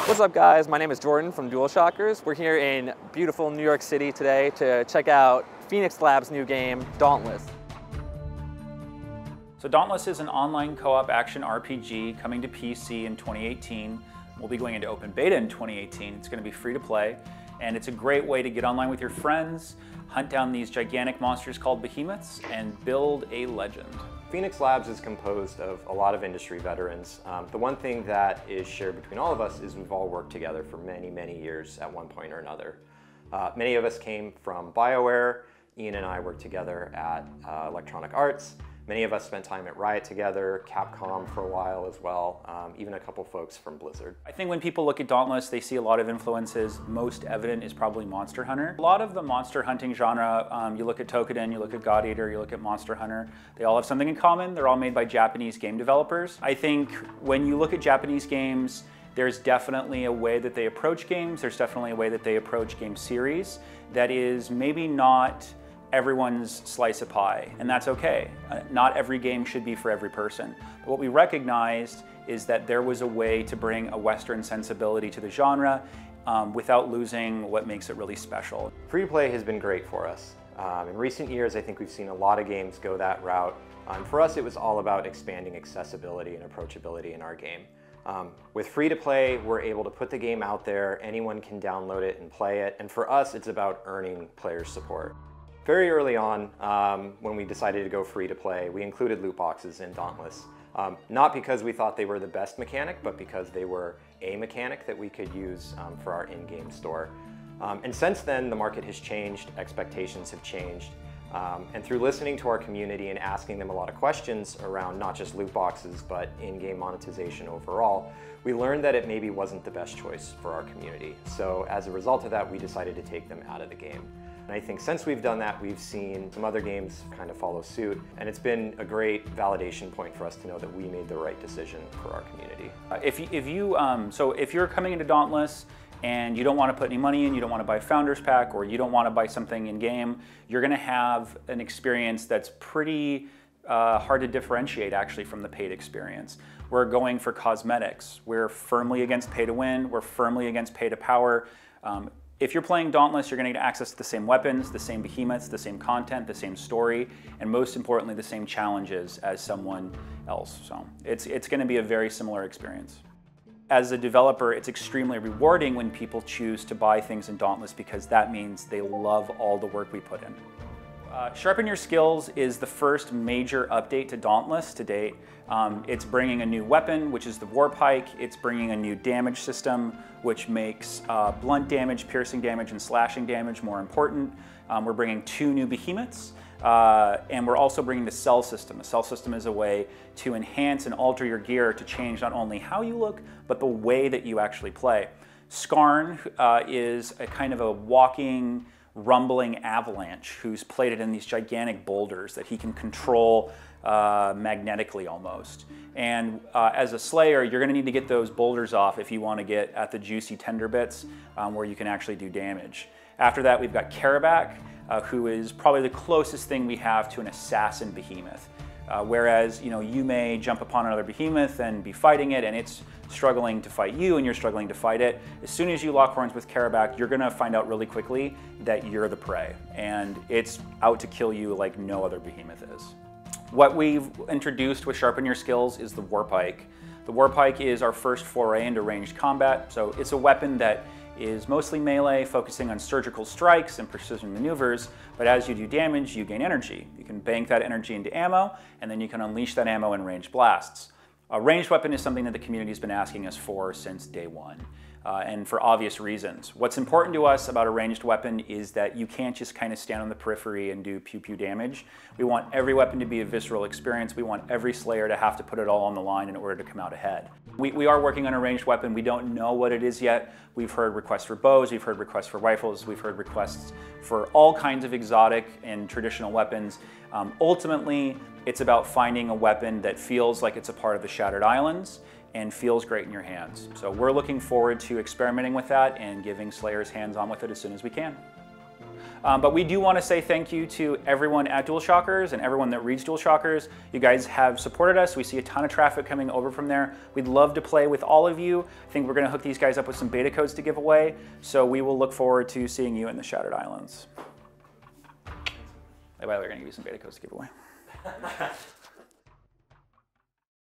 What's up guys, my name is Jordan from DualShockers. We're here in beautiful New York City today to check out Phoenix Labs' new game, Dauntless. So Dauntless is an online co-op action RPG coming to PC in 2018. We'll be going into open beta in 2018. It's going to be free to play, and it's a great way to get online with your friends, hunt down these gigantic monsters called behemoths, and build a legend. Phoenix Labs is composed of a lot of industry veterans. The one thing that is shared between all of us is we've all worked together for many, many years at one point or another. Many of us came from BioWare. Ian and I worked together at Electronic Arts. Many of us spent time at Riot together, Capcom for a while as well, even a couple folks from Blizzard. I think when people look at Dauntless, they see a lot of influences. Most evident is probably Monster Hunter. A lot of the monster hunting genre, you look at Tokiden, you look at God Eater, you look at Monster Hunter, they all have something in common. They're all made by Japanese game developers. I think when you look at Japanese games, there's definitely a way that they approach games. There's definitely a way that they approach game series that is maybe not everyone's slice of pie, and that's okay. Not every game should be for every person. But what we recognized is that there was a way to bring a Western sensibility to the genre without losing what makes it really special. Free-to-play has been great for us. In recent years, I think we've seen a lot of games go that route. For us, it was all about expanding accessibility and approachability in our game. With free-to-play, we're able to put the game out there, anyone can download it and play it, and for us, it's about earning players' support. Very early on, when we decided to go free to play, we included loot boxes in Dauntless. Not because we thought they were the best mechanic, but because they were a mechanic that we could use for our in-game store. And since then, the market has changed, expectations have changed. And through listening to our community and asking them a lot of questions around not just loot boxes, but in-game monetization overall, we learned that it maybe wasn't the best choice for our community. So as a result of that, we decided to take them out of the game. And I think since we've done that, we've seen some other games kind of follow suit, and it's been a great validation point for us to know that we made the right decision for our community. So if you're coming into Dauntless and you don't want to put any money in, you don't want to buy Founders Pack, or you don't want to buy something in game, you're going to have an experience that's pretty hard to differentiate actually from the paid experience. We're going for cosmetics. We're firmly against pay to win. We're firmly against pay to power. If you're playing Dauntless, you're going to get access to the same weapons, the same behemoths, the same content, the same story, and most importantly, the same challenges as someone else. So it's going to be a very similar experience. As a developer, it's extremely rewarding when people choose to buy things in Dauntless because that means they love all the work we put in. Sharpen Your Skills is the first major update to Dauntless to date. It's bringing a new weapon, which is the War Pike. It's bringing a new damage system, which makes blunt damage, piercing damage, and slashing damage more important. We're bringing 2 new behemoths, and we're also bringing the cell system. The cell system is a way to enhance and alter your gear to change not only how you look, but the way that you actually play. Skarn is a kind of a walking, rumbling avalanche who's plated in these gigantic boulders that he can control magnetically almost. And as a Slayer, you're going to need to get those boulders off if you want to get at the juicy tender bits where you can actually do damage. After that, we've got Karabak, who is probably the closest thing we have to an assassin behemoth. Whereas, you may jump upon another behemoth and be fighting it, and it's struggling to fight you, and you're struggling to fight it. As soon as you lock horns with Karabak, you're going to find out really quickly that you're the prey, and it's out to kill you like no other behemoth is. What we've introduced with Sharpen Your Skills is the War Pike. The War Pike is our first foray into ranged combat, so it's a weapon that is mostly melee, focusing on surgical strikes and precision maneuvers, but as you do damage, you gain energy. You can bank that energy into ammo, and then you can unleash that ammo in ranged blasts. A ranged weapon is something that the community has been asking us for since day one, and for obvious reasons. What's important to us about a ranged weapon is that you can't just kind of stand on the periphery and do pew-pew damage. We want every weapon to be a visceral experience. We want every Slayer to have to put it all on the line in order to come out ahead. We are working on a ranged weapon. We don't know what it is yet. We've heard requests for bows, we've heard requests for rifles, we've heard requests for all kinds of exotic and traditional weapons. Ultimately, it's about finding a weapon that feels like it's a part of the Shattered Islands and feels great in your hands. So we're looking forward to experimenting with that and giving Slayers hands-on with it as soon as we can. But we do want to say thank you to everyone at DualShockers and everyone that reads DualShockers. You guys have supported us. We see a ton of traffic coming over from there. We'd love to play with all of you. I think we're going to hook these guys up with some beta codes to give away. So we will look forward to seeing you in the Shattered Islands. By the way, we're going to give you some beta codes to give away.